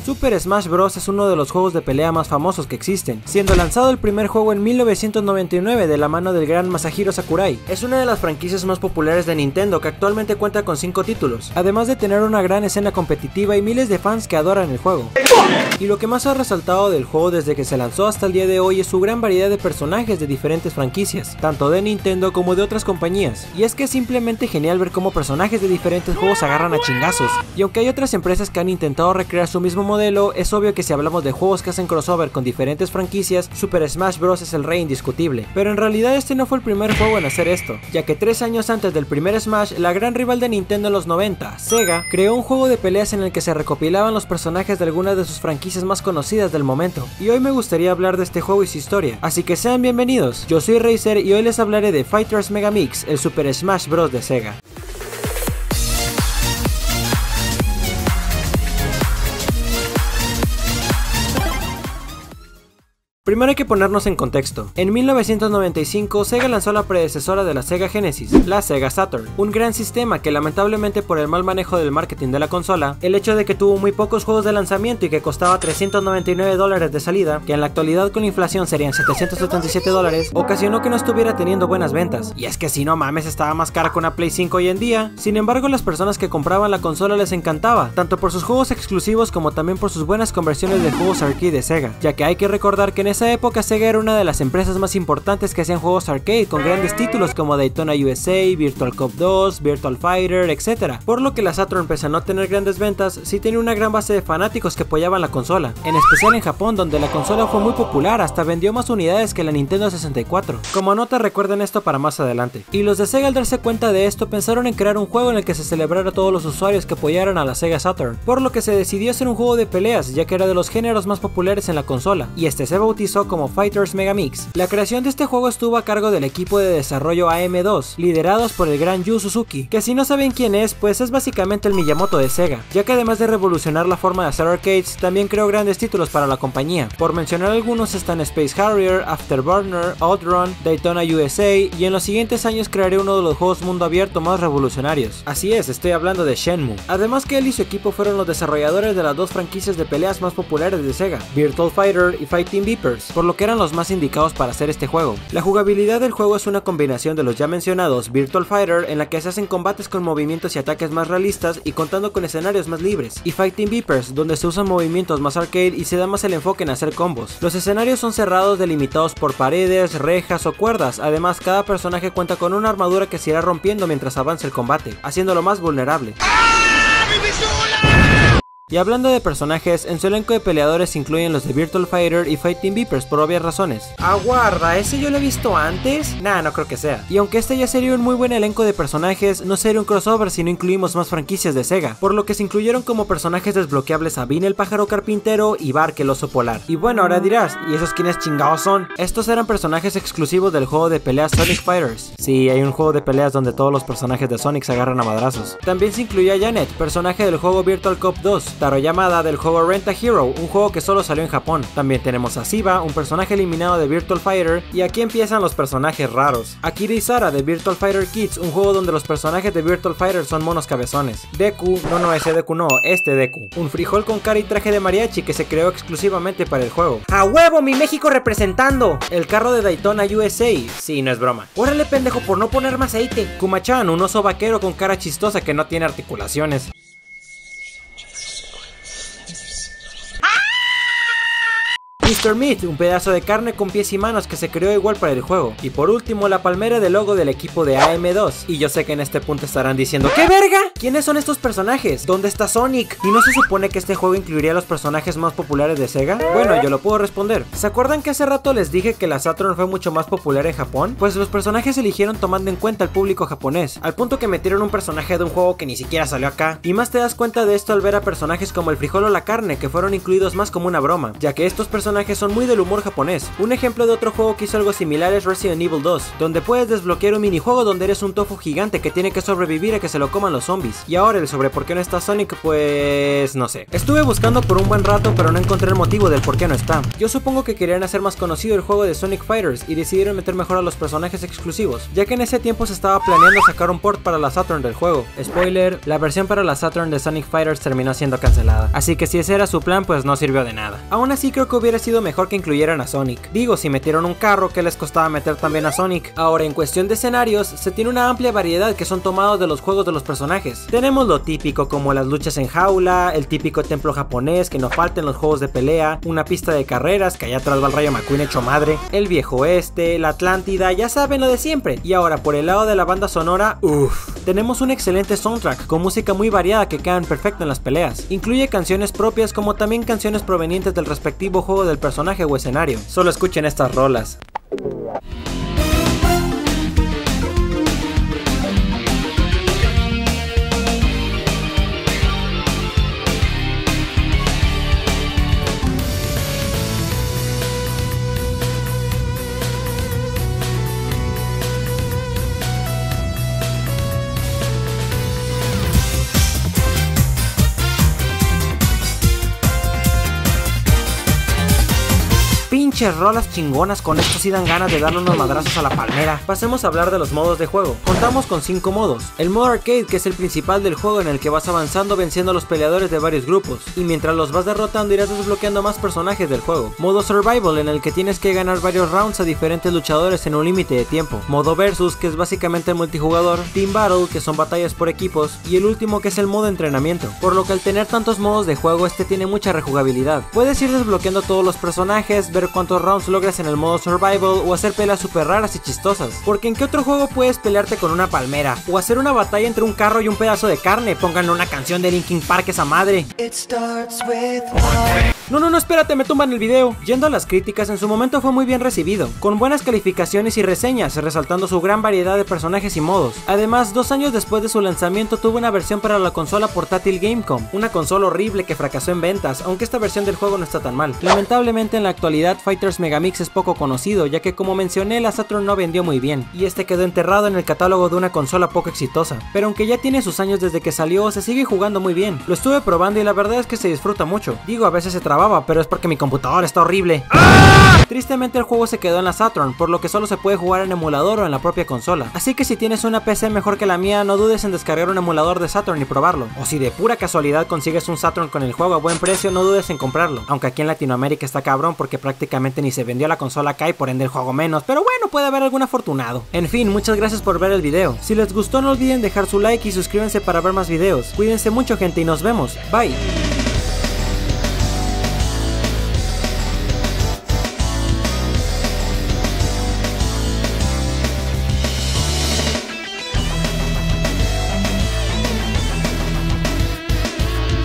Super Smash Bros. Es uno de los juegos de pelea más famosos que existen, siendo lanzado el primer juego en 1999 de la mano del gran Masahiro Sakurai. Es una de las franquicias más populares de Nintendo que actualmente cuenta con 5 títulos, además de tener una gran escena competitiva y miles de fans que adoran el juego. Y lo que más ha resaltado del juego desde que se lanzó hasta el día de hoy es su gran variedad de personajes de diferentes franquicias, tanto de Nintendo como de otras compañías. Y es que es simplemente genial ver cómo personajes de diferentes juegos agarran a chingazos. Y aunque hay otras empresas que han intentado recrear su mismo modelo, es obvio que si hablamos de juegos que hacen crossover con diferentes franquicias, Super Smash Bros. Es el rey indiscutible. Pero en realidad este no fue el primer juego en hacer esto, ya que 3 años antes del primer Smash, la gran rival de Nintendo en los 90, Sega, creó un juego de peleas en el que se recopilaban los personajes de algunas de sus franquicias más conocidas del momento. Y hoy me gustaría hablar de este juego y su historia, así que sean bienvenidos. Yo soy Razer y hoy les hablaré de Fighters Mega Mix, el Super Smash Bros. De Sega. Primero hay que ponernos en contexto. En 1995, Sega lanzó la predecesora de la Sega Genesis, la Sega Saturn, un gran sistema que lamentablemente por el mal manejo del marketing de la consola, el hecho de que tuvo muy pocos juegos de lanzamiento y que costaba $399 de salida, que en la actualidad con inflación serían $777, ocasionó que no estuviera teniendo buenas ventas. Y es que si no mames, estaba más cara que una Play 5 hoy en día. Sin embargo, las personas que compraban la consola les encantaba, tanto por sus juegos exclusivos como también por sus buenas conversiones de juegos arcade de Sega, ya que hay que recordar que en esa época Sega era una de las empresas más importantes que hacían juegos arcade con grandes títulos como Daytona USA, Virtual Cop 2, Virtual Fighter, etc. Por lo que la Saturn, pese a no tener grandes ventas, sí tenía una gran base de fanáticos que apoyaban la consola, en especial en Japón, donde la consola fue muy popular, hasta vendió más unidades que la Nintendo 64. Como nota, recuerden esto para más adelante. Y los de Sega, al darse cuenta de esto, pensaron en crear un juego en el que se celebrara a todos los usuarios que apoyaran a la Sega Saturn, por lo que se decidió hacer un juego de peleas, ya que era de los géneros más populares en la consola, y este se bautizó como Fighters Mega Mix. La creación de este juego estuvo a cargo del equipo de desarrollo AM2, liderados por el gran Yu Suzuki, que si no saben quién es, pues es básicamente el Miyamoto de Sega, ya que además de revolucionar la forma de hacer arcades, también creó grandes títulos para la compañía. Por mencionar algunos están Space Harrier, Afterburner, Outrun, Daytona USA, y en los siguientes años crearé uno de los juegos mundo abierto más revolucionarios. Así es, estoy hablando de Shenmue. Además que él y su equipo fueron los desarrolladores de las dos franquicias de peleas más populares de Sega, Virtual Fighter y Fighting Vipers, por lo que eran los más indicados para hacer este juego. La jugabilidad del juego es una combinación de los ya mencionados Virtual Fighter, en la que se hacen combates con movimientos y ataques más realistas y contando con escenarios más libres, y Fighting Vipers, donde se usan movimientos más arcade y se da más el enfoque en hacer combos. Los escenarios son cerrados, delimitados por paredes, rejas o cuerdas. Además, cada personaje cuenta con una armadura que se irá rompiendo mientras avance el combate, haciéndolo más vulnerable. Y hablando de personajes, en su elenco de peleadores incluyen los de Virtual Fighter y Fighting Vipers por obvias razones. Aguarda, ¿ese yo lo he visto antes? Nah, no creo que sea. Y aunque este ya sería un muy buen elenco de personajes, no sería un crossover si no incluimos más franquicias de Sega, por lo que se incluyeron como personajes desbloqueables a Bean el pájaro carpintero y Bark el oso polar. Y bueno, ahora dirás, ¿y esos quiénes chingados son? Estos eran personajes exclusivos del juego de peleas Sonic Fighters. Sí, hay un juego de peleas donde todos los personajes de Sonic se agarran a madrazos. También se incluía Janet, personaje del juego Virtual Cop 2, Taro Yamada del juego Rent a Hero, un juego que solo salió en Japón. También tenemos a Siva, un personaje eliminado de Virtual Fighter, y aquí empiezan los personajes raros. Akira y Sara de Virtual Fighter Kids, un juego donde los personajes de Virtual Fighter son monos cabezones. Deku, no, ese Deku no, este Deku, un frijol con cara y traje de mariachi que se creó exclusivamente para el juego. ¡A huevo, mi México representando! El carro de Daytona USA, sí, no es broma. Órale, pendejo, por no ponerme aceite. Kuma-chan, un oso vaquero con cara chistosa que no tiene articulaciones. Mr. Meat, un pedazo de carne con pies y manos que se creó igual para el juego. Y por último, la palmera del logo del equipo de AM2. Y yo sé que en este punto estarán diciendo, ¿qué verga? ¿Quiénes son estos personajes? ¿Dónde está Sonic? ¿Y no se supone que este juego incluiría a los personajes más populares de Sega? Bueno, yo lo puedo responder. ¿Se acuerdan que hace rato les dije que la Saturn fue mucho más popular en Japón? Pues los personajes se eligieron tomando en cuenta al público japonés, al punto que metieron un personaje de un juego que ni siquiera salió acá. Y más te das cuenta de esto al ver a personajes como el frijol o la carne, que fueron incluidos más como una broma, ya que estos personajes personajes son muy del humor japonés. Un ejemplo de otro juego que hizo algo similar es Resident Evil 2, donde puedes desbloquear un minijuego donde eres un tofu gigante que tiene que sobrevivir a que se lo coman los zombies. Y ahora el sobre por qué no está Sonic, pues no sé. Estuve buscando por un buen rato pero no encontré el motivo del por qué no está. Yo supongo que querían hacer más conocido el juego de Sonic Fighters y decidieron meter mejor a los personajes exclusivos, ya que en ese tiempo se estaba planeando sacar un port para la Saturn del juego. Spoiler, la versión para la Saturn de Sonic Fighters terminó siendo cancelada, así que si ese era su plan, pues no sirvió de nada. Aún así creo que hubiera sido mejor que incluyeran a Sonic. Digo, si metieron un carro, ¿qué les costaba meter también a Sonic? Ahora, en cuestión de escenarios, se tiene una amplia variedad que son tomados de los juegos de los personajes. Tenemos lo típico como las luchas en jaula, el típico templo japonés que no falta en los juegos de pelea, una pista de carreras que allá atrás va el Rayo McQueen hecho madre, el viejo oeste, la Atlántida, ya saben lo de siempre. Y ahora por el lado de la banda sonora, tenemos un excelente soundtrack con música muy variada que quedan perfecto en las peleas. Incluye canciones propias como también canciones provenientes del respectivo juego del personaje o escenario. Solo escuchen estas rolas. Pinches rolas chingonas, con esto sí dan ganas de darle unos madrazos a la palmera. Pasemos a hablar de los modos de juego. Contamos con 5 modos. El modo arcade, que es el principal del juego, en el que vas avanzando venciendo a los peleadores de varios grupos, y mientras los vas derrotando irás desbloqueando más personajes del juego. Modo survival, en el que tienes que ganar varios rounds a diferentes luchadores en un límite de tiempo. Modo versus, que es básicamente el multijugador. Team battle, que son batallas por equipos, y el último, que es el modo entrenamiento. Por lo que al tener tantos modos de juego, este tiene mucha rejugabilidad. Puedes ir desbloqueando todos los personajes, ver cuántos rounds logras en el modo survival o hacer peleas super raras y chistosas. Porque ¿en qué otro juego puedes pelearte con una palmera? O hacer una batalla entre un carro y un pedazo de carne. Pónganle una canción de Linkin Park esa madre. No, espérate, me tumban el video. Yendo a las críticas, en su momento fue muy bien recibido, con buenas calificaciones y reseñas, resaltando su gran variedad de personajes y modos. Además, 2 años después de su lanzamiento tuvo una versión para la consola portátil Gamecom, una consola horrible que fracasó en ventas, aunque esta versión del juego no está tan mal. Lamentablemente en la actualidad Fighters Megamix es poco conocido, ya que como mencioné la Saturn no vendió muy bien, y este quedó enterrado en el catálogo de una consola poco exitosa. Pero aunque ya tiene sus años desde que salió, se sigue jugando muy bien. Lo estuve probando y la verdad es que se disfruta mucho. Digo, a veces se trababa, pero es porque mi computadora está horrible. Tristemente el juego se quedó en la Saturn, por lo que solo se puede jugar en emulador o en la propia consola. Así que si tienes una PC mejor que la mía, no dudes en descargar un emulador de Saturn y probarlo. O si de pura casualidad consigues un Saturn con el juego a buen precio, no dudes en comprarlo. Aunque aquí en Latinoamérica está cabrón porque prácticamente ni se vendió la consola acá y por ende el juego menos. Pero bueno, puede haber algún afortunado. En fin, muchas gracias por ver el video. Si les gustó no olviden dejar su like y suscríbanse para ver más videos. Cuídense mucho gente y nos vemos. Bye.